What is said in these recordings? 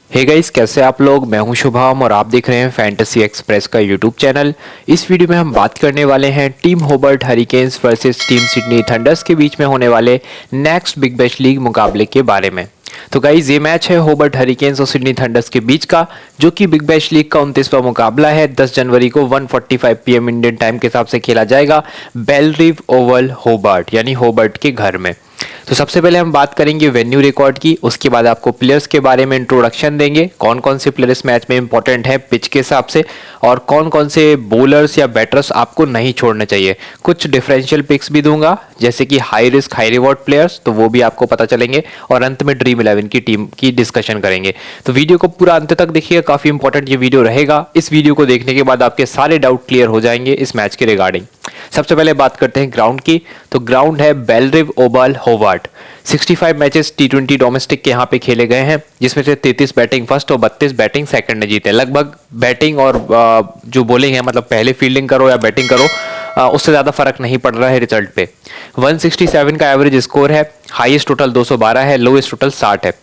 Hey guys, कैसे आप लोग। मैं हूं शुभम और आप देख रहे हैं फैंटेसी एक्सप्रेस का यूट्यूब चैनल। इस वीडियो में हम बात करने वाले हैं team Hobart hurricanes versus team Sydney thunder's के बीच में होने वाले नेक्स्ट बिग बैश लीग मुकाबले के बारे में। तो गाइस, ये मैच है होबर्ट हरिकेन्स और सिडनी थंडर्स के बीच का, जो कि बिग बैश लीग का 29वां मुकाबला है। 10 जनवरी को 1:45 PM इंडियन टाइम के हिसाब से खेला जाएगा बेलरिव ओवल होबर्ट, यानी होबर्ट के घर में। तो सबसे पहले हम बात करेंगे वेन्यू रिकॉर्ड की, उसके बाद आपको प्लेयर्स के बारे में इंट्रोडक्शन देंगे, कौन कौन से प्लेयर्स मैच में इंपॉर्टेंट है पिच के हिसाब से, और कौन कौन से बॉलर्स या बैटर्स आपको नहीं छोड़ने चाहिए। कुछ डिफरेंशियल पिक्स भी दूंगा, जैसे कि high risk high reward players, तो वो भी आपको पता चलेंगे, और अंत में ड्रीम 11 की टीम की डिस्कशन करेंगे। तो वीडियो को पूरा अंत तक देखिएगा, काफी इंपॉर्टेंट ये वीडियो रहेगा। इस वीडियो को देखने के बाद आपके सारे डाउट क्लियर हो जाएंगे इस मैच के रिगार्डिंग। सबसे पहले बात करते हैं ग्राउंड की। तो ग्राउंड है Bellerive Oval Hobart. 65 matches T20 domestic के यहाँ पे खेले गए हैं, जिसमें से 33 बैटिंग फर्स्ट और 32 बैटिंग सेकंड ने जीते। लगभग बैटिंग और जो बॉलिंग है, मतलब पहले फील्डिंग करो या बैटिंग करो, उससे ज्यादा फर्क नहीं पड़ रहा है रिजल्ट पे। 167 का एवरेज स्कोर है, हाईएस्ट टोटल 212 है, लोएस्ट टोटल 60 है।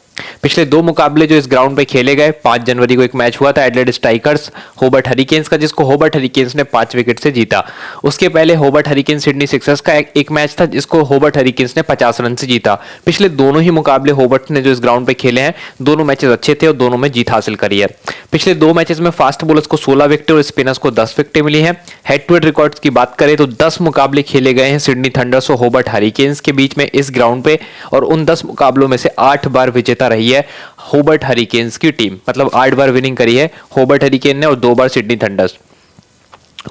पिछले दो मुकाबले जो इस ग्राउंड पे खेले गए, 5 जनवरी को एक मैच हुआ था एडिलेड स्ट्राइकर्स होबर्ट हरिकेन्स का, जिसको होबर्ट हरिकेन्स ने 5 विकेट से जीता। उसके पहले होबर्ट हरिकेन्स सिडनी सिक्सर्स का एक मैच था, जिसको होबर्ट हरिकेन्स ने 50 रन से जीता। पिछले दोनों ही मुकाबले होबर्ट ने जो इस ग्राउंड पे खेले हैं, दोनों मैचेस अच्छे थे और दोनों में जीत हासिल करी है। पिछले दो मैचेस में फास्ट बॉलर्स को 16 विकेट और स्पिनर्स को 10 विकेट मिली है। हेड टू हेड रिकॉर्ड्स की बात करें तो 10 मुकाबले खेले गए हैं सिडनी थंडर्स और होबर्ट हरिकेन्स के बीच में इस ग्राउंड पे, और उन 10 मुकाबलों में से 8 बार विजेता रही है होबर्ट हरिकेन्स की टीम। मतलब 8 बार विनिंग करी है होबर्ट हरिकेन ने और 2 बार सिडनी थंडर्स।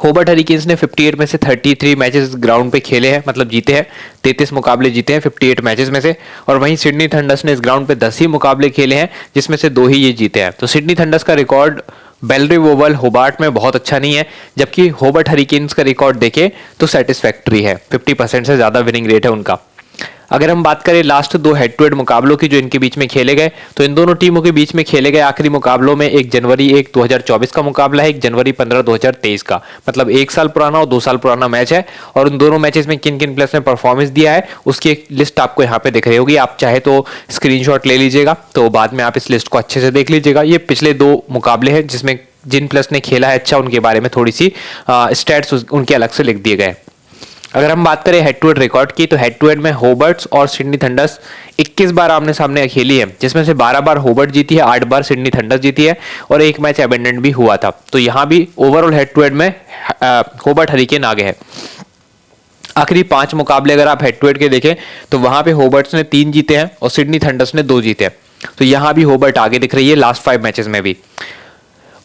होबर्ट हरिकेन्स ने 58 में से 33 मैचेस ग्राउंड पे खेले हैं, मतलब जीते हैं। 33 मुकाबले जीते हैं 58 मैचेस में से। और वहीं सिडनी थंडर्स ने इस ग्राउंड पे 10 ही मुकाबले खेले हैं, जिसमें से 2 ही ये जीते हैं। तो सिडनी थंडर्स का रिकॉर्ड बेलरिव ओवल होबार्ट में बहुत अच्छा नहीं है, जबकि होबर्ट हरिकेन्स का रिकॉर्ड देखें तो सेटिस्फैक्ट्री है। 50% से ज्यादा विनिंग रेट है उनका। अगर हम बात करें लास्ट 2 हेड टू हेड मुकाबलों की जो इनके बीच में खेले गए, तो इन दोनों टीमों के बीच में खेले गए आखिरी मुकाबलों में 1 जनवरी 1 2024 का मुकाबला है, 1 जनवरी 15 2023 का। मतलब 1 साल पुराना और 2 साल पुराना मैच है। और उन दोनों मैचेस में किन किन प्लेयर्स ने परफॉर्मेंस दिया है, उसकी एक लिस्ट आपको यहाँ पे दिख रही होगी। आप चाहे तो स्क्रीनशॉट ले लीजिएगा, तो बाद में आप इस लिस्ट को अच्छे से देख लीजिएगा। ये पिछले 2 मुकाबले हैं, जिसमें जिन प्लेयर्स ने खेला है अच्छा, उनके बारे में थोड़ी सी स्टैट्स उनके अलग से लिख दिए गए। अगर हम बात करें हेड टू हेड रिकॉर्ड की, तो हेड टू हेड में होबर्ट्स और सिडनी थंडर्स 21 बार आमने सामने खेली है, जिसमें से 12 बार होबर्ट जीती है, 8 बार सिडनी थंडर्स जीती है, और एक मैच एबेंडेंट भी हुआ था। तो यहां भी ओवरऑल हेड टू हेड में होबर्ट हरिकेन आगे है। आखिरी 5 मुकाबले अगर आप हेड टू हेड के देखें, तो वहां पे होबर्ट्स ने 3 जीते हैं और सिडनी थंडर्स ने 2 जीते हैं। तो यहां भी होबर्ट आगे दिख रही है लास्ट 5 मैचेस में भी।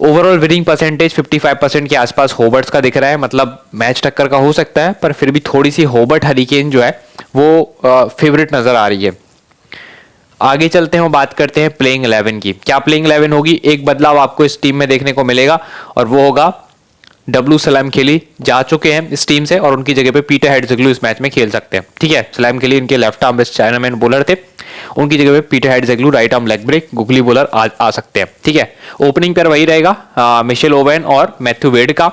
ओवरऑल विनिंग परसेंटेज 55% के आसपास होबर्ट्स का दिख रहा है, मतलब मैच टक्कर का हो सकता है, पर फिर भी थोड़ी सी होबर्ट हरिकेन जो है वो फेवरेट नजर आ रही है। आगे चलते हैं और बात करते हैं प्लेइंग 11 की। क्या प्लेइंग 11 होगी? एक बदलाव आपको इस टीम में देखने को मिलेगा, और वो होगा डब्ल्यू सलाम खेली जा चुके हैं इस टीम से, और उनकी जगह पे पीटर हेडज़ेग्लू इस मैच में खेल सकते हैं। ठीक है, सलाम खेली इनके left arm wrist chinaman bowler थे, उनकी जगह पे Peter Hatzoglou right arm leg break googly bowler आ सकते हैं। ठीक है, ओपनिंग पेयर वही रहेगा मिशेल ओवेन और मैथ्यू वेड का,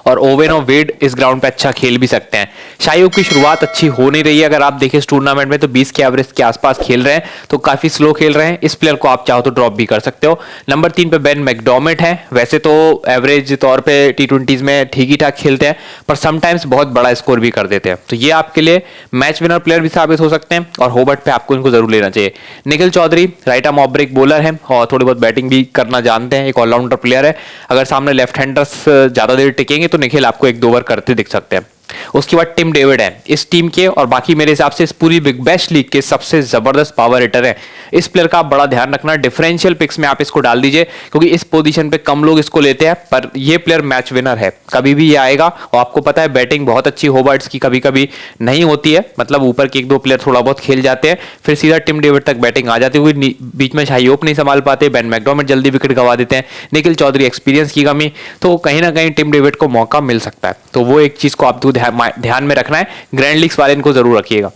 और ओवेन और वेड इस ग्राउंड पे अच्छा खेल भी सकते हैं। शाही की शुरुआत अच्छी हो नहीं रही है, अगर आप देखें इस टूर्नामेंट में तो 20 के एवरेज के आसपास खेल रहे हैं, तो काफी स्लो खेल रहे हैं। इस प्लेयर को आप चाहो तो ड्रॉप भी कर सकते हो। नंबर 3 पे बेन मैकडॉर्मेट है। वैसे तो एवरेज तौर पे T20s में ठीक ही ठाक खेलते हैं, पर समटाइम्स बहुत बड़ा स्कोर भी कर देते हैं, तो ये आपके लिए मैच विनर प्लेयर भी साबित हो सकते हैं, और होबर्ट पे आपको इनको जरूर लेना चाहिए। Nikhil Chaudhary right arm off break bowler है और थोड़ी बहुत बैटिंग भी करना जानते हैं, एक ऑलराउंडर प्लेयर है। अगर सामने लेफ्ट हैंडर्स ज्यादा देर टिकेंगे तो निखिल आपको 1-2 ओवर करते दिख सकते हैं। उसके बाद टिम डेविड है इस टीम के, और बाकी मेरे हिसाब से इस पूरी बिग बैश लीग के सबसे जबरदस्त पावर हिटर है। इस प्लेयर का आप बड़ा ध्यान रखना, डिफरेंशियल पिक्स में आप इसको डाल दीजिए, क्योंकि इस पोजीशन पे कम लोग इसको लेते हैं, पर ये प्लेयर मैच विनर है, कभी भी ये आएगा। और आपको पता है बैटिंग बहुत अच्छी होबर्ट्स की कभी कभी नहीं होती है, मतलब ऊपर के 1-2 प्लेयर थोड़ा बहुत खेल जाते हैं, फिर सीधा टिम डेविड तक बैटिंग आ जाती है। बीच में शाही होप नहीं संभाल पाते, बेन मैकडॉर्मेट जल्दी विकेट गवा देते हैं, निखिल चौधरी एक्सपीरियंस की कमी, तो कहीं ना कहीं टिम डेविड को मौका मिल सकता है। तो वो एक चीज को आपको ध्यान में रखना है, ग्रैंड लीग्स वाले इनको जरूर रखिएगा।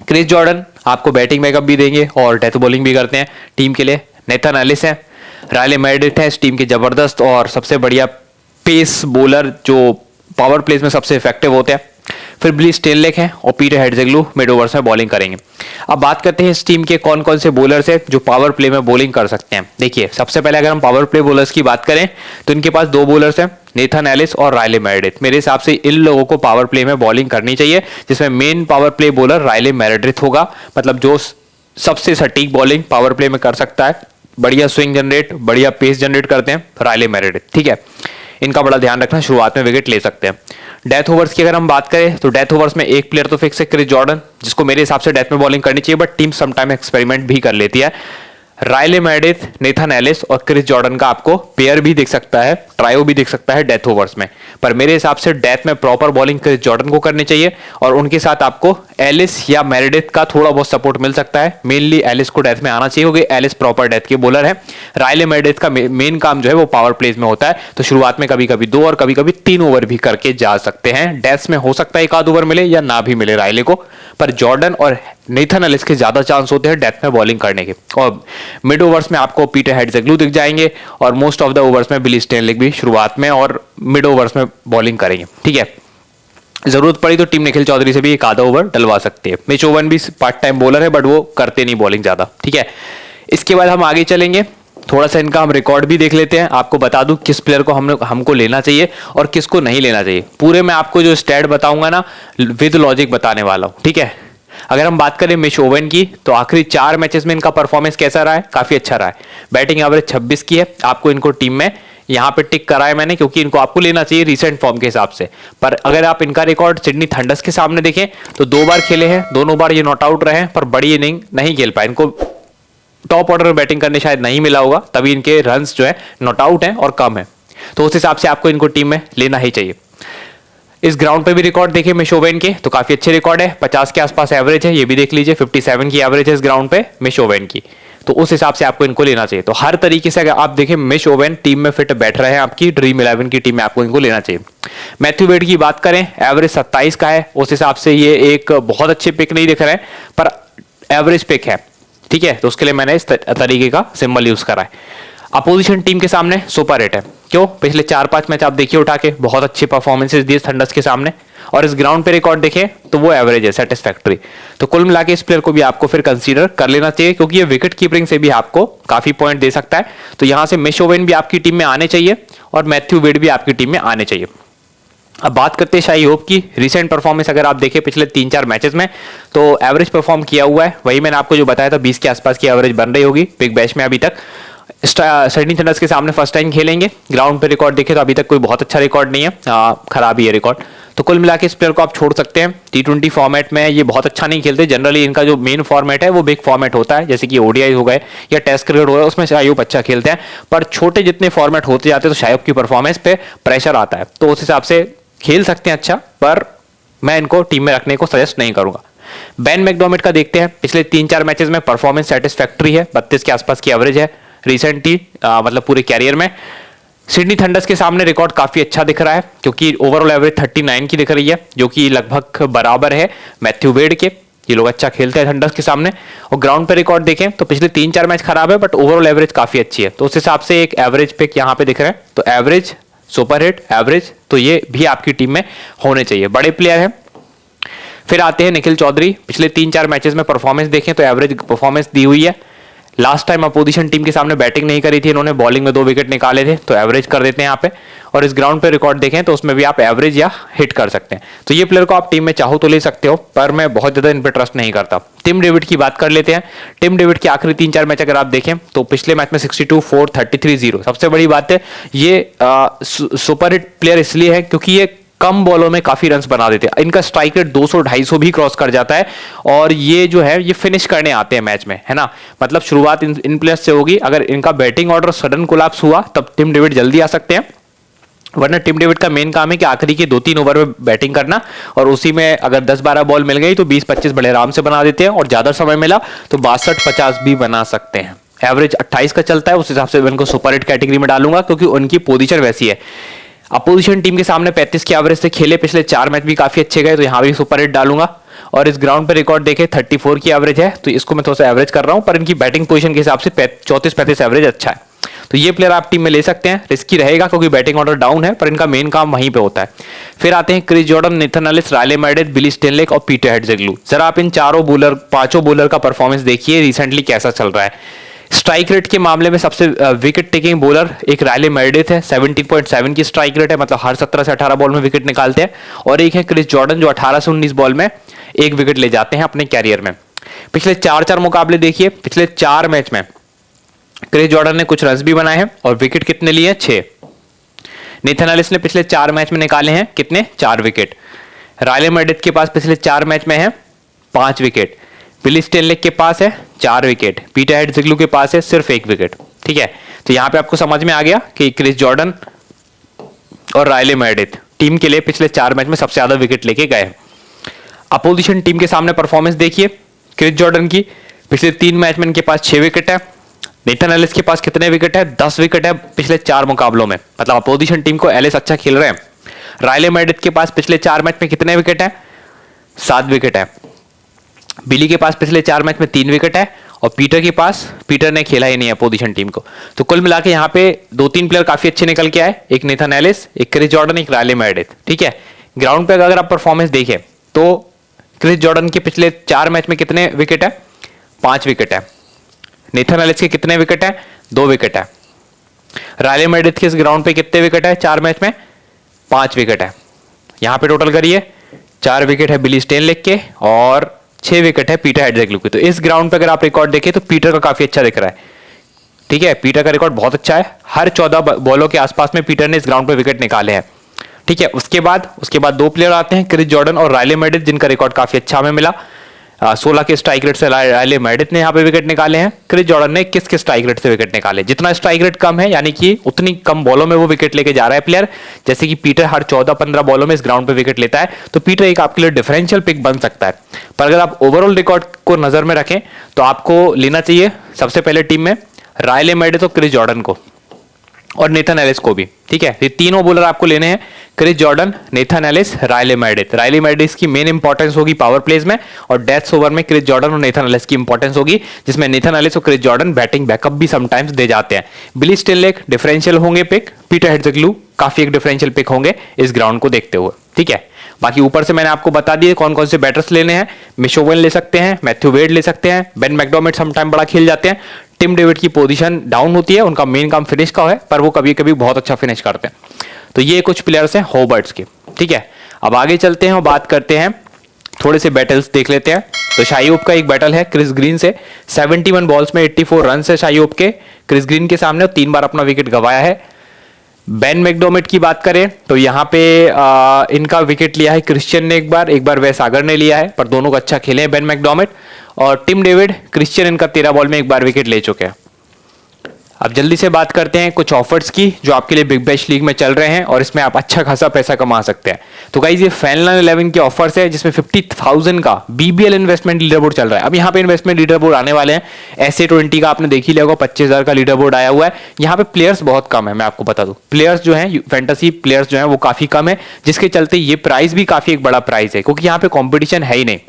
क्रिस जॉर्डन आपको बैटिंग बैकअप भी देंगे और डेथ बॉलिंग भी करते हैं टीम के लिए। नेथन एलिस है, रायले मेरिडिथ है इस टीम के जबरदस्त और सबसे बढ़िया पेस बॉलर, जो पावर प्लेस में सबसे इफेक्टिव होते हैं। फिर बिली स्टेनलेक हैं और पीटर हेडजेग्लू मिड ओवर्स में बॉलिंग करेंगे। अब बात करते हैं इस टीम के कौन कौन से बॉलर्स हैं जो पावर प्ले में बॉलिंग कर सकते हैं। देखिए, सबसे पहले अगर हम पावर प्ले बॉलर्स की बात करें तो इनके पास दो बॉलर्स हैं, नेथन एलिस और रायले मेरेडिथ। मेरे हिसाब से इन लोगों को पावर प्ले में बॉलिंग करनी चाहिए, जिसमें मेन पावर प्ले बॉलर रायले मेरेडिथ होगा, मतलब जो सबसे सटीक बॉलिंग पावर प्ले में कर सकता है, बढ़िया स्विंग जनरेट, बढ़िया पेस जनरेट करते हैं रायले मेरेडिथ। ठीक है, इनका बड़ा ध्यान रखना, शुरुआत में विकेट ले सकते हैं। डेथ ओवर्स की अगर हम बात करें तो डेथ ओवर्स में एक प्लेयर तो फिक्स है, क्रिस जॉर्डन, जिसको मेरे हिसाब से डेथ में बॉलिंग करनी चाहिए, बट टीम समटाइम एक्सपेरिमेंट भी कर लेती है। रायले मेरेडिथ, नेथन एलिस और क्रिस जॉर्डन का आपको पेयर भी दिख सकता है, ट्रायो भी दिख सकता है डेथ ओवर्स में, पर मेरे हिसाब से डेथ में प्रॉपर बॉलिंग क्रिस जॉर्डन को करनी चाहिए और उनके साथ आपको एलिस या मेरेडिथ का थोड़ा बहुत सपोर्ट मिल सकता है। मेनली एलिस को डेथ में आना चाहिए क्योंकि एलिस प्रॉपर डेथ के बॉलर है। रायले मेरेडिथ का मेन काम जो है वो पावर प्लेज में होता है, तो शुरुआत में कभी कभी 2 और कभी कभी 3 ओवर भी करके जा सकते हैं। डेथ में हो सकता है एक आध ओवर मिले या ना भी मिले रायले को, पर जॉर्डन और नेथन एलिस के ज्यादा चांस होते हैं डेथ में बॉलिंग करने के। और मिड ओवर्स में आपको पीटर हेडजेग्लू दिख जाएंगे और मोस्ट ऑफ द ओवर्स में बिली स्टेनलेक भी शुरुआत में और मिड ओवर्स में बॉलिंग करेंगे। ठीक है, जरूरत पड़ी तो टीम निखिल चौधरी से भी एक आधा ओवर डलवा सकते हैं। मिच ओवन भी पार्ट टाइम बॉलर है, बट वो करते नहीं बॉलिंग ज्यादा। ठीक है, इसके बाद हम आगे चलेंगे, थोड़ा सा इनका हम रिकॉर्ड भी देख लेते हैं। आपको बता दूं किस प्लेयर को हमको लेना चाहिए और किसको नहीं लेना चाहिए। पूरे मैं आपको जो स्टैट बताऊंगा ना, विद लॉजिक बताने वाला हूं। ठीक है, अगर हम बात करें मिच ओवन की तो आखिरी 4 मैचेस में इनका परफॉर्मेंस कैसा रहा है, काफी अच्छा रहा है। बैटिंग एवरेज 26 की है, आपको इनको टीम में यहां पे टिक कराया मैंने क्योंकि इनको आपको लेना चाहिए रिसेंट फॉर्म के हिसाब से। पर अगर आप इनका रिकॉर्ड सिडनी थंडर्स के सामने देखें तो 2 बार खेले हैं, दोनों बार ये नॉट आउट रहे हैं, पर बड़ी इनिंग नहीं खेल पाए। इनको टॉप ऑर्डर में बैटिंग करने शायद नहीं मिला होगा, तभी इनके रन्स जो है नॉट आउट हैं और कम है, तो उस हिसाब से आपको इनको टीम में लेना ही चाहिए। इस ग्राउंड पे भी रिकॉर्ड देखें मिच ओवन के तो काफी अच्छे रिकॉर्ड है, 50 के आसपास एवरेज है, ये भी देख लीजिए, 57 की एवरेज है इस ग्राउंड पे मिच ओवन की, तो उस हिसाब से आपको इनको लेना चाहिए। तो हर तरीके से अगर आप देखें मिच ओवन टीम में फिट बैठ रहे हैं, आपकी ड्रीम 11 की टीम में आपको इनको लेना चाहिए। मैथ्यू वेड की बात करें, एवरेज 27 का है, उस हिसाब से ये एक बहुत अच्छे पिक नहीं दिख रहे हैं, पर एवरेज पिक है। ठीक है, तो उसके लिए मैंने इस तरीके का सिंबल यूज करा है। अपोजिशन टीम के सामने सुपर हिट है, क्यों? पिछले 4-5 मैच आप देखिए उठा के बहुत अच्छे परफॉर्मेंसेस दिए थंडर्स के सामने, और इस ग्राउंड पे रिकॉर्ड देखें तो वो एवरेज है, सेटिस्फैक्टरी। तो कुल मिला के इस प्लेयर को भी आपको फिर कंसीडर कर लेना चाहिए क्योंकि ये विकेट कीपिंग से भी आपको काफी पॉइंट दे सकता है। तो यहां से मिच ओवन भी आपकी टीम में आने चाहिए और मैथ्यू वेड भी आपकी टीम में आने चाहिए। अब बात करते हैं शाही होप की रिसेंट परफॉर्मेंस। अगर आप देखें पिछले 3-4 मैचेस में तो एवरेज परफॉर्म किया हुआ है, वही मैंने आपको जो बताया था 20 के आसपास की एवरेज बन रही होगी बिग बैश में। अभी तक सिडनी थंडर्स के सामने फर्स्ट टाइम खेलेंगे, ग्राउंड पे रिकॉर्ड देखें तो अभी तक कोई बहुत अच्छा रिकॉर्ड नहीं है, खराब ही है रिकॉर्ड। तो कुल मिला के इस प्लेयर को आप छोड़ सकते हैं। T20 फॉर्मेट में ये बहुत अच्छा नहीं खेलते, जनरली इनका जो मेन फॉर्मेट है वो बिग फॉर्मेट होता है, जैसे कि ओडीआई हो गए या टेस्ट क्रिकेट हो गया, उसमें शायद अच्छा खेलते हैं, पर छोटे जितने फॉर्मेट होते जाते हैं तो शायद की परफॉर्मेंस पे प्रेशर आता है, तो उस हिसाब से खेल सकते हैं अच्छा, पर मैं इनको टीम में रखने को सजेस्ट नहीं करूंगा। बेन मैकडॉर्मिट का देखते हैं, पिछले 3-4 मैचेस में परफॉर्मेंस सेटिस्फैक्टरी है, 32 के आसपास की एवरेज है रिसेंटली, मतलब पूरे कैरियर में। सिडनी थंडर्स के सामने रिकॉर्ड काफी अच्छा दिख रहा है क्योंकि ओवरऑल एवरेज 39 की दिख रही है, जो कि लगभग बराबर है मैथ्यू वेड के। ये लोग अच्छा खेलते हैं थंडर्स के सामने। और ग्राउंड पे रिकॉर्ड देखें तो पिछले 3-4 मैच खराब है, बट ओवरऑल एवरेज काफी अच्छी है, तो उस हिसाब से एक एवरेज पिक यहाँ पे दिख रहा है। तो एवरेज, सुपर हिट, एवरेज, तो ये भी आपकी टीम में होने चाहिए, बड़े प्लेयर हैं। फिर आते हैं निखिल चौधरी। पिछले 3-4 मैचेस में परफॉर्मेंस देखें तो एवरेज परफॉर्मेंस दी हुई है। लास्ट टाइम अपोजिशन टीम के सामने बैटिंग नहीं करी थी इन्होंने, बॉलिंग में 2 विकेट निकाले थे, तो एवरेज कर देते हैं यहाँ पे। और इस ग्राउंड पे रिकॉर्ड देखें तो उसमें भी आप एवरेज या हिट कर सकते हैं। तो ये प्लेयर को आप टीम में चाहो तो ले सकते हो, पर मैं बहुत ज्यादा इन पे ट्रस्ट नहीं करता। टिम डेविड की बात कर लेते हैं। टिम डेविड के आखिरी 3-4 मैच अगर आप देखें तो पिछले मैच में 62, 4, 33, 0। सबसे बड़ी बात है ये सुपर हिट प्लेयर इसलिए है क्योंकि ये कम बॉलों में काफी रन्स बना देते हैं। इनका स्ट्राइक रेट 200-250 भी क्रॉस कर जाता है, और ये जो है ये फिनिश करने आते हैं मैच में, है ना। मतलब शुरुआत इन प्लेयर्स से होगी। अगर इनका बैटिंग ऑर्डर सडन कोलैप्स हुआ तब टिम डेविड जल्दी आ सकते हैं, वरना टिम डेविड का मेन काम है कि आखिरी के 2-3 ओवर में बैटिंग करना, और उसी में अगर 10-12 बॉल मिल गई तो 20-25 बड़े आराम से बना देते हैं, और ज्यादा समय मिला तो 62-50 भी बना सकते हैं। एवरेज 28 का चलता है, उस हिसाब से मैं इनको सुपर हिट कैटेगरी में डालूंगा क्योंकि उनकी पोजीशन वैसी है। अपोजिशन टीम के सामने 35 की एवरेज से खेले, पिछले 4 मैच भी काफी अच्छे गए, तो यहां भी सुपर हिट डालूंगा। और इस ग्राउंड पे रिकॉर्ड देखे 34 की एवरेज है, तो इसको मैं थोड़ा सा एवरेज कर रहा हूं, पर इनकी बैटिंग पोजीशन के हिसाब से 34-35 एवरेज अच्छा है, तो ये प्लेयर आप टीम में ले सकते हैं, रिस्की रहेगा क्योंकि बैटिंग ऑर्डर डाउन है, पर इनका मेन काम वहीं पे होता है। फिर आते हैं क्रिस जॉर्डन, नेथन एलिस, रायले मैर्डिथ, बिली स्टेनलेक और पीटर हेड्जेग्लू। जरा आप इन पांचों बॉलर का परफॉर्मेंस देखिए रिसेंटली कैसा चल रहा है। स्ट्राइक रेट के मामले में सबसे विकेट टेकिंग बॉलर एक रायले मैर्डिथ है, 17.7 की स्ट्राइक रेट है, मतलब हर 17 से 18 बॉल में विकेट निकालते हैं। और एक है क्रिस जॉर्डन जो 18 से 19 बॉल में एक विकेट ले जाते हैं अपने कैरियर में। पिछले चार मुकाबले देखिए, पिछले 4 मैच में क्रिस जॉर्डन ने कुछ रन्स भी बनाए हैं और विकेट कितने लिए? 6। नेथन एलिस ने पिछले 4 मैच में निकाले हैं कितने? 4 विकेट। रायले मैर्डिथ के पास पिछले 4 मैच में है 5 विकेट। बिली स्टेनलेक के पास है 4 विकेट। पीटर हेड्जेग्लू के पास है सिर्फ 1 विकेट। ठीक है, तो यहां पे आपको समझ में आ गया कि क्रिस जॉर्डन और रायले मैर्डिथ टीम के लिए पिछले 4 मैच में सबसे ज्यादा विकेट लेके गए। अपोजिशन टीम के सामने परफॉर्मेंस देखिए क्रिस जॉर्डन की, पिछले 3 मैच में इनके पास 6 विकेट है। नेथन एलिस के पास कितने विकेट है? 10 विकेट है पिछले 4 मुकाबलों में, मतलब अपोजिशन टीम को एलिस अच्छा खेल रहे हैं। रायले मैर्डिथ के पास पिछले 4 मैच में कितने विकेट है? 7 विकेट है। बिली के पास पिछले 4 मैच में 3 विकेट है और पीटर ने खेला ही नहीं है अपोजिशन टीम को। तो कुल मिला के यहाँ पे 2-3 प्लेयर काफी अच्छे निकल के आए, एक नेथन एलिस, एक क्रिस जॉर्डन, एक रायले मैर्डिथ। ठीक है, ग्राउंड पे अगर आप परफॉर्मेंस देखें तो क्रिस जॉर्डन के पिछले 4 मैच में कितने विकेट है? 5 विकेट है। नेथन एलिस के कितने विकेट है? 2 विकेट है। रायले मैर्डिथ के इस ग्राउंड पे कितने विकेट है 4 मैच में? 5 विकेट है। यहां पे टोटल करिए, 4 विकेट है बिली स्टेनलेक के और 6 विकेट है पीटर हेड्जेग्लू के। तो इस ग्राउंड पे अगर आप रिकॉर्ड देखें तो पीटर का काफी अच्छा दिख रहा है। ठीक है, पीटर का रिकॉर्ड बहुत अच्छा है, हर 14 बॉलों के आसपास में पीटर ने इस ग्राउंड पे विकेट निकाले हैं। ठीक है, उसके बाद 2 प्लेयर आते हैं, क्रिस जॉर्डन और रायले मैर्डिथ, जिनका रिकॉर्ड काफी अच्छा हमें मिला। 16 के स्ट्राइक रेट से रायले मैर्डिथ ने यहाँ पे विकेट निकाले हैं। क्रिस जॉर्डन ने 21 के स्ट्राइक रेट से विकेट निकाले। जितना स्ट्राइक रेट कम है, यानी कि उतनी कम बॉलों में वो विकेट लेके जा रहा है प्लेयर। जैसे कि पीटर हर 14-15 बॉलों में इस ग्राउंड पे विकेट लेता है, तो पीटर एक आपके लिए डिफरेंशियल पिक बन सकता है। पर अगर आप ओवरऑल रिकॉर्ड को नजर में रखें तो आपको लेना चाहिए सबसे पहले टीम में रायले मैर्डिथ और क्रिस जॉर्डन को और नेथन एलिस को भी। ठीक है, ये तीनों बॉलर आपको लेने हैं, क्रिस जॉर्डन, नेथन एलिस, रायले मैर्डिथ। रायले मैर्डिथ की मेन इंपॉर्टेंस होगी पावर प्लेज में और डेथ्स ओवर में क्रिस जॉर्डन और नेथन एलिस की इंपॉर्टेंस होगी, जिसमें नेथन एलिस और क्रिस जॉर्डन बैटिंग बैकअप भी समटाइम्स दे जाते हैं। बिली स्टेनलेक डिफरेंशियल होंगे पिक, पीटर हेड्जेग्लू काफी एक डिफरेंशियल पिक होंगे इस ग्राउंड को देखते हुए। ठीक है, बाकी ऊपर से मैंने आपको बता दिए कौन कौन से बैटर्स लेने हैं। मिशोवन ले सकते हैं, मैथ्यू वेड ले सकते हैं, बेन मैकडॉर्मिट समटाइम बड़ा खेल जाते हैं। टिम डेविड की पोजीशन डाउन होती है, उनका मेन काम फिनिश का है, पर वो कभी कभी बहुत अच्छा फिनिश करते हैं। तो ये कुछ प्लेयर्स हैं होबर्ट्स के। ठीक है, अब आगे चलते हैं और बात करते हैं, थोड़े से बैटल्स देख लेते हैं। तो शाई होप का एक बैटल है क्रिस ग्रीन से, 71 बॉल्स में 84 रन है शाई होप के क्रिस ग्रीन के सामने, 3 बार अपना विकेट गंवाया है। बेन मैकडॉर्मिट की बात करें तो यहाँ पे इनका विकेट लिया है क्रिश्चियन ने एक बार वेस सागर ने लिया है, पर दोनों को अच्छा खेले हैं बेन मैकडॉर्मिट। और टिम डेविड, क्रिश्चियन इनका 13 बॉल में 1 बार विकेट ले चुके हैं। अब जल्दी से बात करते हैं कुछ ऑफर्स की जो आपके लिए बिग बैश लीग में चल रहे हैं और इसमें आप अच्छा खासा पैसा कमा सकते हैं। तो गाइस ये फैनलाइन 11 के ऑफर्स है जिसमें 50,000 का बीबीएल इन्वेस्टमेंट लीडर बोर्ड चल रहा है। अब यहाँ पे इन्वेस्टमेंट लीडर बोर्ड आने वाले हैं, SA20 का आपने देख ही लिया होगा, 25,000 का लीडर बोर्ड आया हुआ है। यहाँ पे प्लेयर्स बहुत कम है, मैं आपको बता दूं, प्लेयर्स जो है फैंटेसी प्लेयर्स जो है वो काफी कम है, जिसके चलते ये प्राइस भी काफी एक बड़ा प्राइस है, क्योंकि यहाँ पे कॉम्पिटिशन है ही नहीं।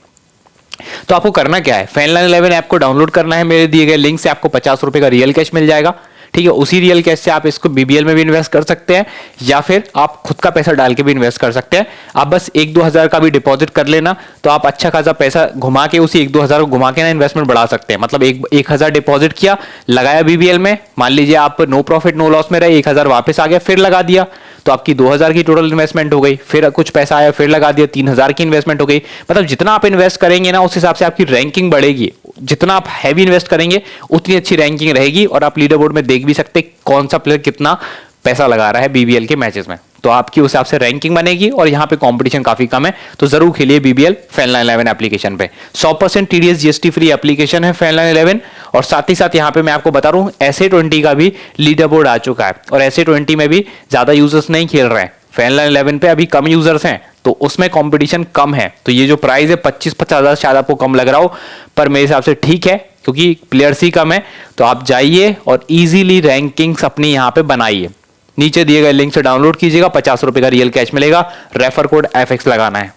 तो आपको करना क्या है, फैनलाइन 11 ऐप को डाउनलोड करना है, मेरे दिए गए लिंक से आपको 50 रुपए का रियल कैश मिल जाएगा। ठीक है, उसी रियल कैश से आप इसको बीबीएल में भी इन्वेस्ट कर सकते हैं या फिर आप खुद का पैसा डाल के भी इन्वेस्ट कर सकते हैं। आप बस 1-2 हजार का भी डिपॉजिट कर लेना, तो आप अच्छा खासा पैसा घुमा के उसी 1-2 हजार को घुमा के ना इन्वेस्टमेंट बढ़ा सकते हैं। मतलब 1,000 डिपॉजिट किया, लगाया बीबीएल में, मान लीजिए आप नो प्रॉफिट नो लॉस में रहे, 1,000 वापस आ गया, फिर लगा दिया तो आपकी 2,000 की टोटल इन्वेस्टमेंट हो गई। फिर कुछ पैसा आया, फिर लगा दिया, 3,000 की इन्वेस्टमेंट हो गई। मतलब जितना आप इन्वेस्ट करेंगे ना उस हिसाब से आपकी रैंकिंग बढ़ेगी। जितना आप हैवी इन्वेस्ट करेंगे उतनी अच्छी रैंकिंग रहेगी और आप लीडर बोर्ड में देख भी सकते कौन सा प्लेयर कितना पैसा लगा रहा है बीबीएल के मैचेस में। तो आपकी उस हिसाब से रैंकिंग बनेगी और यहाँ पे कंपटीशन काफी कम है, तो जरूर खेलिए बीबीएल फैनलाइन 11 एप्लीकेशन पे। 100% TDS GST फ्री एप्लीकेशन है फैनलाइन 11। और साथ ही साथ यहाँ पे मैं आपको बता रहा हूँ SA20 का भी लीडर बोर्ड आ चुका है और SA20 में भी ज्यादा यूजर्स नहीं खेल रहे हैं। फैनलाइन 11 पे अभी कम यूजर्स हैं तो उसमें कंपटीशन कम है। तो ये जो प्राइस है 25-50 हजार शायद आपको कम लग रहा हो, पर मेरे हिसाब से ठीक है क्योंकि प्लेयर्स ही कम है। तो आप जाइए और इजीली रैंकिंग्स अपनी यहाँ पे बनाइए, नीचे दिए गए लिंक से डाउनलोड कीजिएगा, 50 रुपए का रियल कैश मिलेगा, रेफर कोड FX लगाना है।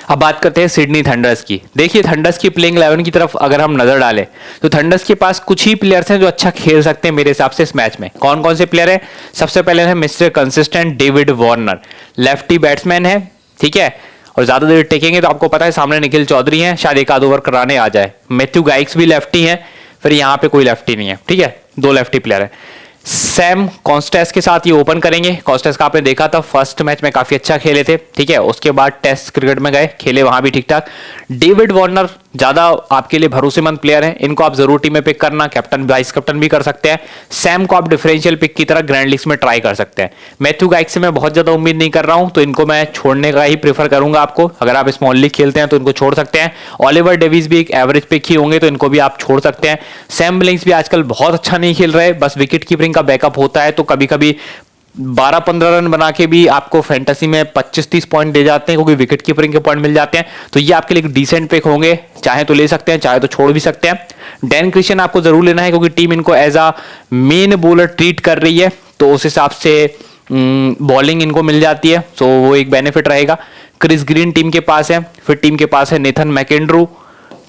अब बात करते हैं सिडनी थंडर्स की। देखिए थंडर्स की प्लेइंग 11 की तरफ अगर हम नजर डालें तो थंडर्स के पास कुछ ही प्लेयर्स हैं जो अच्छा खेल सकते हैं मेरे हिसाब से इस मैच में। कौन कौन से प्लेयर हैं? सबसे पहले है mister consistent David Warner, lefty batsman है, ठीक है, और ज्यादा देर टेकेंगे तो आपको पता है सामने निखिल चौधरी हैं, शायद एक आध ओवर कराने आ जाए। मैथ्यू गाइक्स भी लेफ्टी हैं, फिर यहाँ पे कोई लेफ्टी नहीं है, ठीक है, दो लेफ्टी प्लेयर है। सैम कॉन्स्टेस के साथ ये ओपन करेंगे। कॉन्स्टेस का आपने देखा था फर्स्ट मैच में काफी अच्छा खेले थे, ठीक है, उसके बाद टेस्ट क्रिकेट में गए, खेले वहां भी ठीक ठाक। डेविड वार्नर ज्यादा आपके लिए भरोसेमंद प्लेयर हैं, इनको आप जरूर टीम में पिक करना, कैप्टन वाइस कैप्टन भी कर सकते हैं। सैम को आप डिफरेंशियल पिक की तरह ग्रैंड लीग्स में ट्राई कर सकते हैं। मैथ्यू गाइक से मैं बहुत ज्यादा उम्मीद नहीं कर रहा हूं, तो इनको मैं छोड़ने का ही प्रेफर करूंगा आपको। अगर आप स्मॉल लीग खेलते हैं तो इनको छोड़ सकते हैं। ऑलिवर डेविस भी एक एवरेज पिक ही होंगे, तो इनको भी आप छोड़ सकते हैं। सैम बिलिंग्स भी आजकल बहुत अच्छा नहीं खेल रहे, बस विकेट कीपिंग का बैकअप होता है, तो कभी कभी 12-15 रन बना के भी आपको फैंटेसी में 25-30 पॉइंट दे जाते हैं, क्योंकि विकेट कीपिंग के पॉइंट मिल जाते हैं। तो ये आपके लिए डिसेंट पिक होंगे, चाहे तो ले सकते हैं, चाहे तो छोड़ भी सकते हैं। डैन क्रिश्चियन आपको जरूर लेना है, क्योंकि टीम इनको as a main bowler treat कर रही है, तो उस हिसाब से बॉलिंग इनको मिल जाती है, तो वो एक बेनिफिट रहेगा। क्रिस ग्रीन टीम के पास है, फिर टीम के पास है नेथन मैकेंड्रू,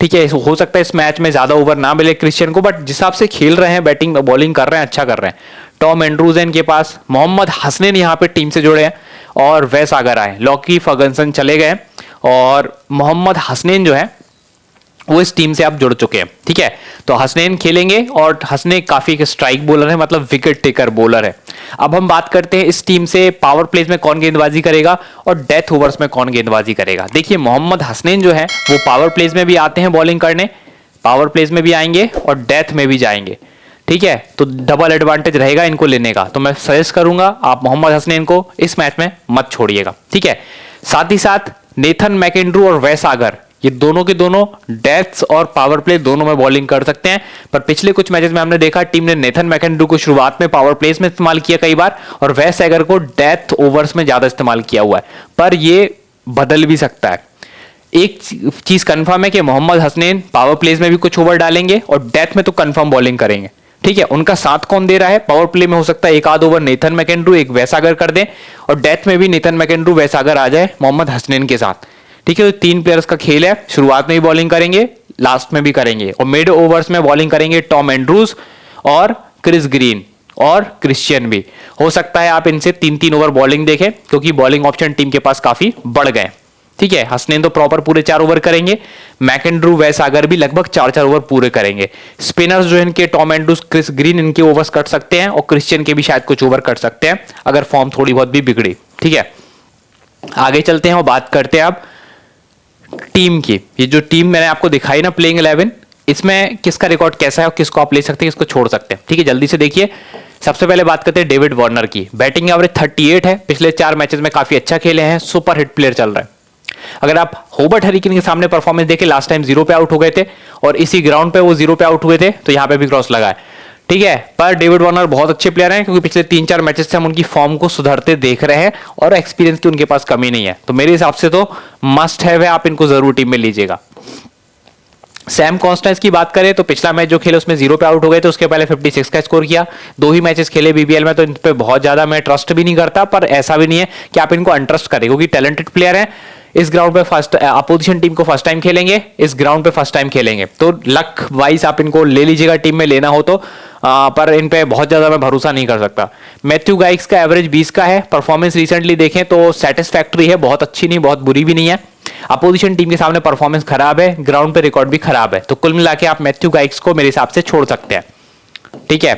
ठीक है, हो सकता है इस मैच में ज्यादा ओवर ना मिले क्रिश्चियन को, बट जिस हिसाब से खेल रहे हैं, बैटिंग बॉलिंग कर रहे हैं, अच्छा कर रहे हैं। टॉम एंड्रूज है इनके पास, मोहम्मद हसनैन यहाँ पे टीम से जुड़े हैं, और वैस आगर आए, लॉकी फर्गसन चले गए, और मोहम्मद हसनैन जो है वो इस टीम से आप जुड़ चुके हैं, ठीक है। तो हसनैन खेलेंगे, और हसनैन काफी एक स्ट्राइक बॉलर है, मतलब विकेट टेकर बॉलर है। अब हम बात करते हैं इस टीम से पावर प्लेज में कौन गेंदबाजी करेगा और डेथ ओवर्स में कौन गेंदबाजी करेगा। देखिए मोहम्मद हसनैन जो है वो पावर प्लेज में भी आते हैं बॉलिंग करने, पावर प्लेज में भी आएंगे और डेथ में भी जाएंगे, ठीक है, तो डबल एडवांटेज रहेगा इनको लेने का। तो मैं सजेस्ट करूंगा आप मोहम्मद हसनैन को इस मैच में मत छोड़िएगा, ठीक है। साथ ही साथ नेथन मैकेंड्रू और वैस आगर, ये दोनों के दोनों डेथ्स और पावर प्ले दोनों में बॉलिंग कर सकते हैं, पर पिछले कुछ मैचेस में हमने देखा टीम ने नेथन मैकेंड्रू को शुरुआत में पावर प्लेस में इस्तेमाल किया कई बार, और वैस एगर को डेथ ओवर्स में ज्यादा इस्तेमाल किया हुआ है, पर ये बदल भी सकता है। एक चीज कंफर्म है कि मोहम्मद हसनैन पावर प्लेस में भी कुछ ओवर डालेंगे और डेथ में तो कंफर्म बॉलिंग करेंगे, ठीक है। उनका साथ कौन दे रहा है? पावर प्ले में हो सकता है एक आध ओवर नेथन मैकेंड्रू एक वैसागर कर दे, और डेथ में भी नेथन मैकेंड्रू वैसागर आ जाए मोहम्मद हसनैन के साथ, ठीक है। तो तीन प्लेयर्स का खेल है, शुरुआत में भी बॉलिंग करेंगे, लास्ट में भी करेंगे, और मिड ओवर्स में बॉलिंग करेंगे टॉम एंड्रूज और क्रिस ग्रीन और क्रिश्चियन भी। हो सकता है आप इनसे 3-3 ओवर बॉलिंग देखें, क्योंकि बॉलिंग ऑप्शन टीम के पास काफी बढ़ गए, ठीक है। हसनैन तो प्रॉपर पूरे 4 ओवर करेंगे, मैकेंड्रू वैसागर भी लगभग 4-4 ओवर पूरे करेंगे। स्पिनर्स जो इनके टॉम एंड्रूज क्रिस ग्रीन, इनके ओवर्स कट सकते हैं, और क्रिश्चियन के भी शायद कुछ ओवर कट सकते हैं अगर फॉर्म थोड़ी बहुत भी बिगड़ी, ठीक है। आगे चलते हैं और बात करते हैं अब टीम की। ये जो टीम मैंने आपको दिखाई ना प्लेइंग 11, इसमें किसका रिकॉर्ड कैसा है और किसको आप ले सकते हैं, किसको छोड़ सकते हैं, ठीक है। जल्दी से देखिए, सबसे पहले बात करते हैं डेविड वार्नर की। बैटिंग एवरेज 38 है, पिछले 4 मैचेस में काफी अच्छा खेले हैं, सुपर हिट प्लेयर चल रहा है। अगर आप होबर्ट हरिकेन के सामने परफॉर्मेंस देखें, लास्ट टाइम 0 पे आउट हो गए थे, और इसी ग्राउंड पे वो 0 पे आउट हुए थे, तो यहां पे भी क्रॉस लगा है, ठीक है। पर डेविड वार्नर बहुत अच्छे प्लेयर हैं, क्योंकि पिछले 3-4 मैचेस से हम उनकी फॉर्म को सुधरते देख रहे हैं, और एक्सपीरियंस की उनके पास कमी नहीं है, तो मेरे हिसाब से तो मस्ट है, आप इनको जरूर टीम में लीजिएगा। सैम कॉन्स्टेंस की बात करें तो पिछला मैच जो खेले उसमें 0 पे आउट हो गए थे, उसके पहले 56 का स्कोर किया, 2 ही मैचेस खेले बीबीएल में, तो इन पे बहुत ज्यादा मैं ट्रस्ट भी नहीं करता, पर ऐसा भी नहीं है कि आप इनको अनट्रस्ट करें, क्योंकि टैलेंटेड प्लेयर हैं। इस ग्राउंड पे फर्स्ट अपोजिशन टीम को फर्स्ट टाइम खेलेंगे, इस ग्राउंड पे फर्स्ट टाइम खेलेंगे, तो लक वाइज आप इनको ले लीजिएगा टीम में लेना हो तो, पर इन पे बहुत ज्यादा मैं भरोसा नहीं कर सकता। मैथ्यू गाइक्स का एवरेज 20 का है, परफॉर्मेंस रिसेंटली देखें तो सेटिस्फैक्टरी है, बहुत अच्छी नहीं बहुत बुरी भी नहीं है। अपोजिशन टीम के सामने परफॉर्मेंस खराब है, ग्राउंड पे रिकॉर्ड भी खराब है, तो कुल मिला के आप मैथ्यू गाइक्स को मेरे हिसाब से छोड़ सकते हैं, ठीक है।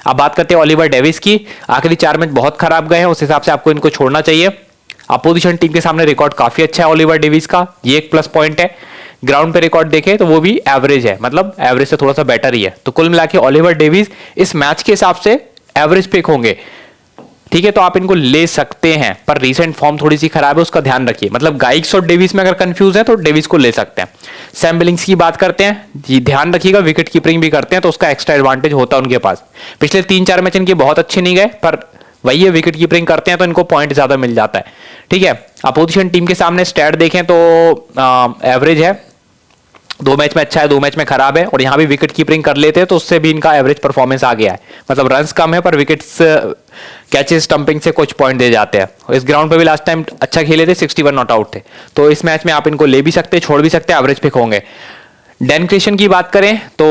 अब बात करते हैं ओलिवर डेविस की। आखिरी 4 मैच बहुत खराब गए हैं, उस हिसाब से आपको इनको छोड़ना चाहिए। अपोजिशन टीम के सामने रिकॉर्ड काफी अच्छा है ओलिवर डेविस का, ये एक प्लस पॉइंट है। ग्राउंड पे रिकॉर्ड देखें तो वो भी एवरेज है, मतलब एवरेज से थोड़ा सा बेटर ही है, तो कुल मिला के ओलिवर डेविस इस मैच के हिसाब से एवरेज पिक होंगे, ठीक है। तो आप इनको ले सकते हैं, पर रीसेंट फॉर्म थोड़ी सी खराब है, उसका ध्यान रखिए। मतलब गाइक्स और डेविस में अगर कंफ्यूज है तो डेविस को ले सकते हैं। सैम बिलिंग्स की बात करते हैं, जी ध्यान रखिएगा, विकेट कीपिंग भी करते हैं, तो उसका एक्स्ट्रा एडवांटेज होता है उनके पास। पिछले 3-4 मैच इनके बहुत अच्छे नहीं गए, पर वही है विकेट कीपिंग करते हैं तो इनको पॉइंट ज्यादा मिल जाता है, ठीक है। अपोजिशन टीम के सामने स्टैट देखें तो एवरेज है, दो मैच में अच्छा है, दो मैच में खराब है, और यहाँ भी विकेट कीपिंग कर लेते हैं तो उससे भी इनका एवरेज परफॉर्मेंस आ गया है। मतलब रन्स कम है पर विकेट्स कैचेस स्टंपिंग से कुछ पॉइंट दे जाते हैं। इस ग्राउंड पे भी लास्ट टाइम अच्छा खेले थे, 61 नॉट आउट थे, तो इस मैच में आप इनको ले भी सकते हैं, छोड़ भी सकते हैं, एवरेज पिक होंगे। डैन क्रिशन की बात करें तो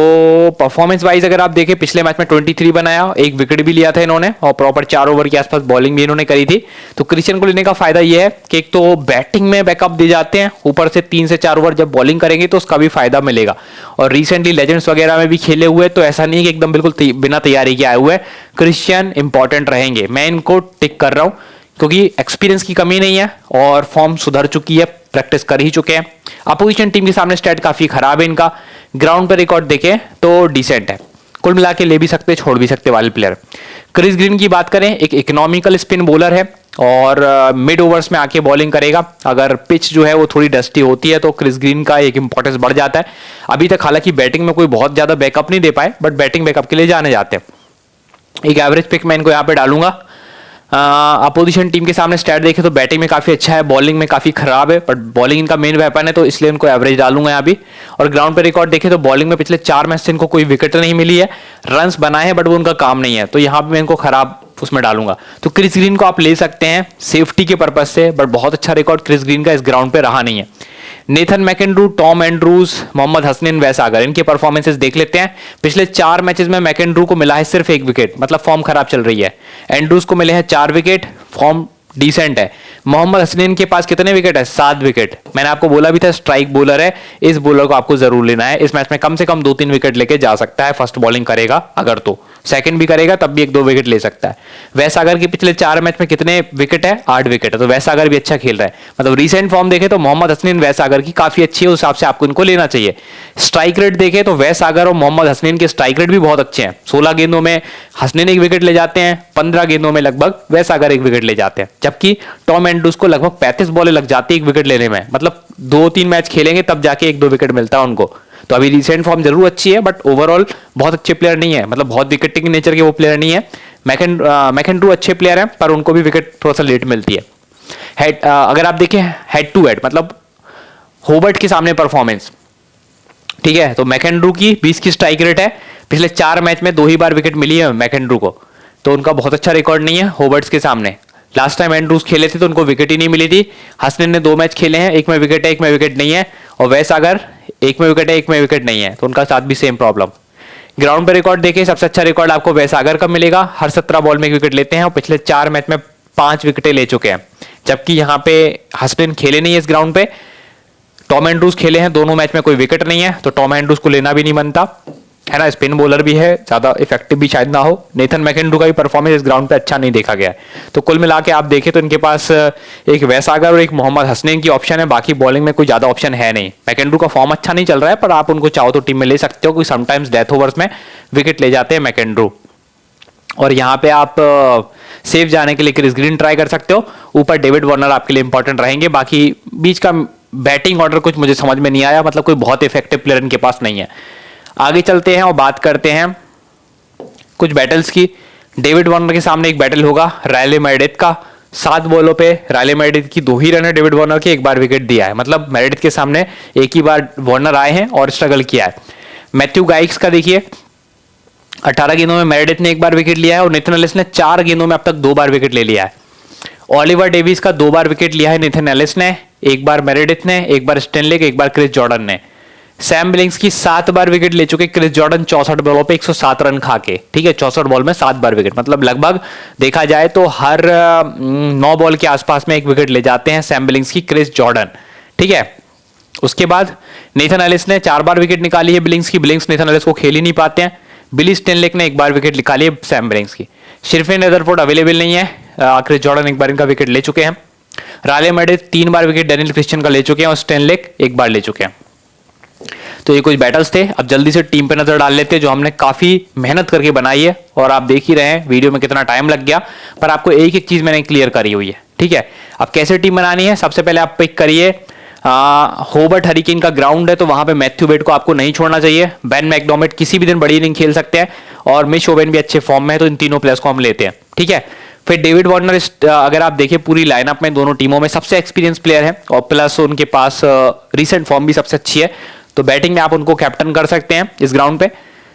परफॉर्मेंस वाइज अगर आप देखें, पिछले मैच में 23 बनाया, एक विकेट भी लिया था इन्होंने, और प्रॉपर 4 ओवर के आसपास बॉलिंग भी इन्होंने करी थी। तो क्रिशन को लेने का फायदा यह है कि एक तो बैटिंग में बैकअप दे जाते हैं, ऊपर से 3 से 4 ओवर जब बॉलिंग करेंगे तो उसका भी फायदा मिलेगा। और रिसेंटली लेजेंड्स वगैरह में भी खेले हुए, तो ऐसा नहीं है कि एकदम बिल्कुल बिना तैयारी के आए हुए। क्रिश्चियन इंपॉर्टेंट रहेंगे, मैं इनको टिक कर रहा हूं क्योंकि एक्सपीरियंस की कमी नहीं है और फॉर्म सुधर चुकी है, प्रैक्टिस कर ही चुके हैं। अपोजिशन टीम के सामने स्टैट काफी खराब है इनका, ग्राउंड पर रिकॉर्ड देखें तो डिसेंट है। कुल मिला के ले भी सकते, छोड़ भी सकते वाले प्लेयर। क्रिस ग्रीन की बात करें, एक इकोनॉमिकल स्पिन बॉलर है और मिड ओवर्स में आके बॉलिंग करेगा। अगर पिच जो है वो थोड़ी डस्टी होती है तो क्रिस ग्रीन का एक इंपॉर्टेंस बढ़ जाता है। अभी तक हालांकि बैटिंग में कोई बहुत ज्यादा बैकअप नहीं दे पाए, बट बैटिंग बैकअप के लिए जाने जाते हैं। एक एवरेज पिक मैं इनको यहाँ पे डालूंगा। अपोजिशन टीम के सामने स्टैट देखें तो बैटिंग में काफी अच्छा है, बॉलिंग में काफी खराब है, बट बॉलिंग इनका मेन वेपन है तो इसलिए इनको एवरेज डालूंगा यहाँ भी। और ग्राउंड पे रिकॉर्ड देखें तो बॉलिंग में पिछले 4 मैच से इनको कोई विकेट नहीं मिली है, रन्स बनाए हैं बट वो उनका काम नहीं है, तो यहाँ पे मैं इनको खराब उसमें डालूंगा। तो क्रिस ग्रीन को आप ले सकते हैं सेफ्टी के पर्पज से, बट बहुत अच्छा रिकॉर्ड क्रिस ग्रीन का इस ग्राउंड पे रहा नहीं है। Nathan McAndrew, Tom Andrews, Mohammad Hasnain, Wes Agar, इनके परफॉर्मेंसेस देख लेते हैं। पिछले 4 मैचेस में मैकेंड्रू को मिला है सिर्फ 1 विकेट, मतलब फॉर्म खराब चल रही है। एंड्रूज को मिले हैं 4 विकेट, फॉर्म डिसेंट है। मोहम्मद हसनैन के पास कितने विकेट है? 7 विकेट। मैंने आपको बोला भी था स्ट्राइक बॉलर है, इस बॉलर को आपको जरूर लेना है। इस मैच में कम से कम 2-3 विकेट लेके जा सकता है, फर्स्ट बॉलिंग करेगा अगर, तो सेकंड भी करेगा तब भी 1-2 विकेट ले सकता है। वैसागर के पिछले 4 मैच में कितने विकेट है? 8 विकेट है, तो वैसागर भी अच्छा खेल रहा है। मतलब रीसेंट फॉर्म देखे तो मोहम्मद हसनैन वैसागर की काफी अच्छी है, उस हिसाब से आपको इनको लेना चाहिए। स्ट्राइक रेट देखे तो वैसागर और मोहम्मद हसनैन के स्ट्राइक रेट भी बहुत अच्छे हैं। 16 गेंदों में हसनैन 1 विकेट ले जाते हैं, 15 गेंदों में लगभग वैसागर 1 विकेट ले जाते हैं, जबकि टॉम एंड्रूज को लगभग 35 बॉलें लग जाती है 1 विकेट लेने में। मतलब 2-3 मैच खेलेंगे तब जाके 1-2 विकेट मिलता है उनको। तो अभी रिसेंट फॉर्म जरूर अच्छी है, बट ओवरऑल बहुत अच्छे प्लेयर नहीं है, मतलब बहुत विकेटिंग नेचर के वो प्लेयर नहीं है। मैकेंड्रू अच्छे प्लेयर हैं पर उनको भी विकेट थोड़ा सा लेट मिलती है। अगर आप देखें हेड टू हेड, मतलब होबर्ट के सामने परफॉर्मेंस, ठीक है, तो मैकेंड्रू की 20 की स्ट्राइक रेट है, पिछले 4 मैच में 2 ही बार विकेट मिली है मैकेंड्रू को, तो उनका बहुत अच्छा रिकॉर्ड नहीं है होबर्ट्स के सामने। लास्ट टाइम एंड्रूज खेले थे तो उनको विकेट ही नहीं मिली थी। हसनैन ने 2 मैच खेले हैं, एक में विकेट है, एक में विकेट नहीं है, और वैसागर एक में विकेट है, एक में विकेट नहीं है, तो उनका साथ भी सेम प्रॉब्लम। ग्राउंड पे रिकॉर्ड देखें, सबसे अच्छा रिकॉर्ड आपको वैसागर का मिलेगा, हर 17 बॉल में 1 विकेट लेते हैं और पिछले 4 मैच में 5 विकेटें ले चुके हैं, जबकि यहाँ पे हसनैन खेले नहीं है इस ग्राउंड पे। टॉम एंड्रूज खेले हैं, दोनों मैच में कोई विकेट नहीं है, तो टॉम एंड्रूज को लेना भी नहीं बनता है ना। स्पिन बॉलर भी है, ज्यादा इफेक्टिव भी शायद ना हो। नेथन मैकेंड्रू का भी परफॉर्मेंस इस ग्राउंड पे अच्छा नहीं देखा गया है। तो कुल मिला के आप देखें तो इनके पास एक वैसागर और एक मोहम्मद हसनैन की ऑप्शन है, बाकी बॉलिंग में कोई ज्यादा ऑप्शन है नहीं। मैकेंड्रू का फॉर्म अच्छा नहीं चल रहा है, पर आप उनको चाहो तो टीम में ले सकते हो, क्योंकि समटाइम्स डेथ ओवर्स में विकेट ले जाते हैं मैकेंड्रू। और यहाँ पे आप सेफ जाने के लिए क्रिस ग्रीन ट्राई कर सकते हो, ऊपर डेविड वार्नर आपके लिए इंपॉर्टेंट रहेंगे। बाकी बीच का बैटिंग ऑर्डर कुछ मुझे समझ में नहीं आया, मतलब कोई बहुत इफेक्टिव प्लेयर इनके पास नहीं है। आगे चलते हैं और बात करते हैं कुछ बैटल्स की। डेविड वार्नर के सामने एक बैटल होगा रायले मेरेडिथ का। 7 बॉलों पे रायले मेरेडिथ की 2 ही रन है, डेविड वार्नर के 1 बार विकेट दिया है, मतलब मेरेडिथ के सामने एक ही बार वार्नर आए हैं और स्ट्रगल किया है। मैथ्यू गाइक्स का देखिए, 18 गेंदों में मेरेडिथ ने 1 बार विकेट लिया है और नेथन एलिस ने 4 गेंदों में अब तक 2 बार विकेट ले लिया है। ओलिवर डेविस का 2 बार विकेट लिया है नेथन एलिस ने, 1 बार मेरेडिथ ने, 1 बार स्टेनलेक, 1 बार क्रिस जॉर्डन ने। सैम बिलिंग्स की 7 बार विकेट ले चुके क्रिस जॉर्डन 64 बॉलों पे 107 रन खा के, ठीक है, 64 बॉल में 7 बार विकेट, मतलब लगभग देखा जाए तो हर 9 बॉल के आसपास में 1 विकेट ले जाते हैं सैम बिलिंग्स की क्रिस जॉर्डन, ठीक है। उसके बाद नेथन एलिस ने 4 बार विकेट निकाली है बिलिंग्स की, बिलिंग्स नेथन एलिस को खेल ही नहीं पाते हैं। बिली स्टेनलेक ने 1 बार विकेट निकाली है सैम बिलिंग्स की। शिर्फिन रदरफोर्ड अवेलेबल नहीं है, क्रिस जॉर्डन 1 बार इनका विकेट ले चुके हैं। रायले मेरेडिथ 3 बार विकेट डैनियल क्रिश्चियन का ले चुके हैं और स्टेनलेक 1 बार ले चुके हैं। तो ये कुछ बैटल्स थे। अब जल्दी से टीम पे नजर डाल लेते हैं जो हमने काफी मेहनत करके बनाई है, और आप देख ही रहे हैं वीडियो में कितना टाइम लग गया, पर आपको एक एक चीज मैंने क्लियर करी हुई है, ठीक है। अब कैसे टीम बनानी है, सबसे पहले आप पिक करिए होबर्ट हरिकेन का ग्राउंड है, तो वहां पे मैथ्यू वेड को आपको नहीं छोड़ना चाहिए। बेन मैकडॉर्मिट किसी भी दिन बड़ी इनिंग खेल सकते हैं, और मिश ओवेन भी अच्छे फॉर्म में है, तो इन तीनों प्लेयर्स को हम लेते हैं, ठीक है। फिर डेविड वार्नर, अगर आप देखिए पूरी लाइनअप में दोनों टीमों में सबसे एक्सपीरियंस प्लेयर है, और प्लस उनके पास रीसेंट फॉर्म भी सबसे अच्छी है, तो बैटिंग में आप उनको कैप्टन कर सकते हैं इस ग्राउंड पे।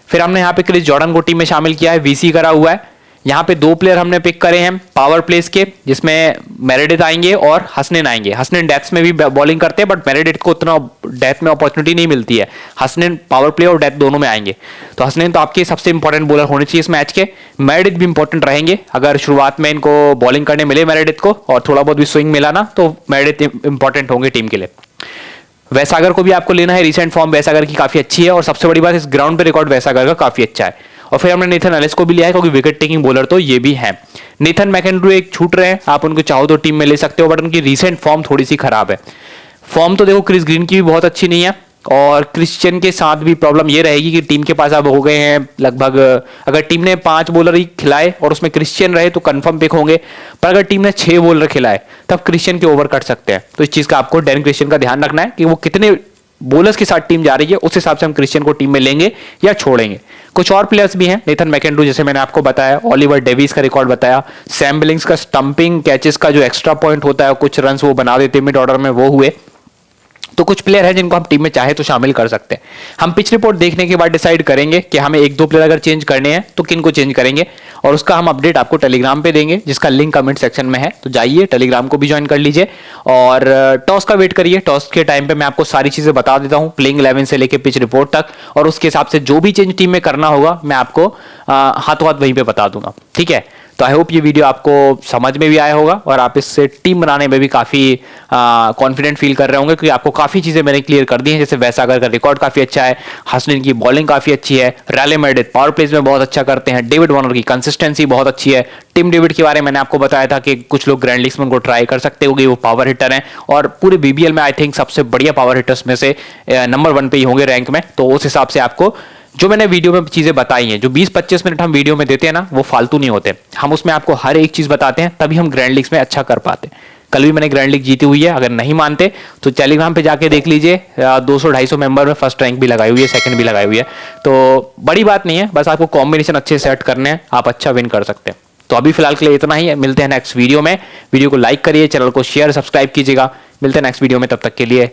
फिर हमने यहाँ पे क्रिस जॉर्डन को टीम में शामिल किया है, वीसी करा हुआ है। यहाँ पे 2 प्लेयर हमने पिक करे हैं पावर प्लेस के, जिसमें मेरेडिथ आएंगे और हसनैन आएंगे। हसनैन डेथ्स में भी बॉलिंग करते हैं, बट मेरेडिथ को उतना डेथ में अपॉर्चुनिटी नहीं मिलती है। हसनैन पावर प्ले और डेथ दोनों में आएंगे, तो हसनैन तो आपके सबसे इंपॉर्टेंट बॉलर होने चाहिए इस मैच के। मेरेडिथ भी इंपॉर्टेंट रहेंगे, अगर शुरुआत में इनको बॉलिंग करने मिले मेरेडिथ को और थोड़ा बहुत भी स्विंग मिला ना, तो मेरेडिथ इंपॉर्टेंट होंगे टीम के लिए। वैसागर को भी आपको लेना है, रिसेंट फॉर्म वैसागर की काफी अच्छी है और सबसे बड़ी बात इस ग्राउंड पे रिकॉर्ड वैसागर का काफी अच्छा है। और फिर हमने नेथन एलिस को भी लिया है, क्योंकि विकेट टेकिंग बॉलर तो ये भी है। नेथन मैकेंड्रू एक छूट रहे हैं, आप उनको चाहो तो टीम में ले सकते हो, बट उनकी रिसेंट फॉर्म थोड़ी सी खराब है। फॉर्म तो देखो क्रिस ग्रीन की भी बहुत अच्छी नहीं है, और क्रिश्चियन के साथ भी प्रॉब्लम ये रहेगी कि टीम के पास अब हो गए हैं लगभग, अगर टीम ने 5 बॉलर ही खिलाए और उसमें क्रिश्चियन रहे तो कंफर्म पिक होंगे, पर अगर टीम ने 6 बॉलर खिलाए तब क्रिश्चियन के ओवर कट सकते हैं। तो इस चीज का आपको डैन क्रिश्चियन का ध्यान रखना है कि वो कितने बॉलर्स के साथ टीम जा रही है, उस हिसाब से हम क्रिश्चियन को टीम में लेंगे या छोड़ेंगे। कुछ और प्लेयर्स भी हैं, नेथन मैकेंड्रू जैसे मैंने आपको बताया, ओलिवर डेविस का रिकॉर्ड बताया, सैम बिलिंग्स का स्टंपिंग कैचेस का जो एक्स्ट्रा पॉइंट होता है, कुछ रन्स वो बना देते मिड ऑर्डर में, वो हुए। तो कुछ प्लेयर हैं जिनको हम टीम में चाहे तो शामिल कर सकते हैं। हम पिच रिपोर्ट देखने के बाद डिसाइड करेंगे कि हमें 1-2 प्लेयर अगर चेंज करने हैं तो किन को चेंज करेंगे, और उसका हम अपडेट आपको टेलीग्राम पे देंगे, जिसका लिंक कमेंट सेक्शन में है। तो जाइए टेलीग्राम को भी ज्वाइन कर लीजिए और टॉस का वेट करिए। टॉस के टाइम पे मैं आपको सारी चीजें बता देता हूँ, प्लेइंग 11 से लेकर पिच रिपोर्ट तक, और उसके हिसाब से जो भी चेंज टीम में करना होगा मैं आपको हाथों हाथ वहीं पे बता दूंगा। ठीक है, तो आई होप ये वीडियो आपको समझ में भी आया होगा और आप इससे टीम बनाने में भी काफी कॉन्फिडेंट फील कर रहे होंगे, क्योंकि आपको काफी चीजें मैंने क्लियर कर दी हैं। जैसे वैसागर का रिकॉर्ड काफी अच्छा है, हसनैन की बॉलिंग काफी अच्छी है, रैले मेरेडिथ पावर प्लेस में बहुत अच्छा करते हैं, डेविड वार्नर की कंसिस्टेंसी बहुत अच्छी है, टिम डेविड के बारे में मैंने आपको बताया था कि कुछ लोग ग्रैंड लीग्स में उनको ट्राई कर सकते होंगे, वो पावर हिटर हैं और पूरे बीबीएल में आई थिंक सबसे बढ़िया पावर हिटर्स में से नंबर 1 पे ही होंगे रैंक में। तो उस हिसाब से आपको जो मैंने वीडियो में चीजें बताई हैं, जो 20-25 मिनट हम वीडियो में देते हैं ना, वो फालतू नहीं होते, हम उसमें आपको हर एक चीज बताते हैं, तभी हम ग्रैंड लीग्स में अच्छा कर पाते हैं। कल भी मैंने ग्रैंड लीग जीती हुई है, अगर नहीं मानते तो टेलीग्राम पे जाके देख लीजिए, 200-250 मेंबर में फर्स्ट रैंक भी लगाई हुई है, सेकंड भी लगाई हुई है। तो बड़ी बात नहीं है, बस आपको कॉम्बिनेशन अच्छे सेट करने हैं, आप अच्छा विन कर सकते हैं। तो अभी फिलहाल के लिए इतना ही है, मिलते हैं नेक्स्ट वीडियो में। वीडियो को लाइक करिए, चैनल को शेयर सब्सक्राइब कीजिएगा। मिलते हैं नेक्स्ट वीडियो में, तब तक के लिए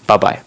बाय बाय।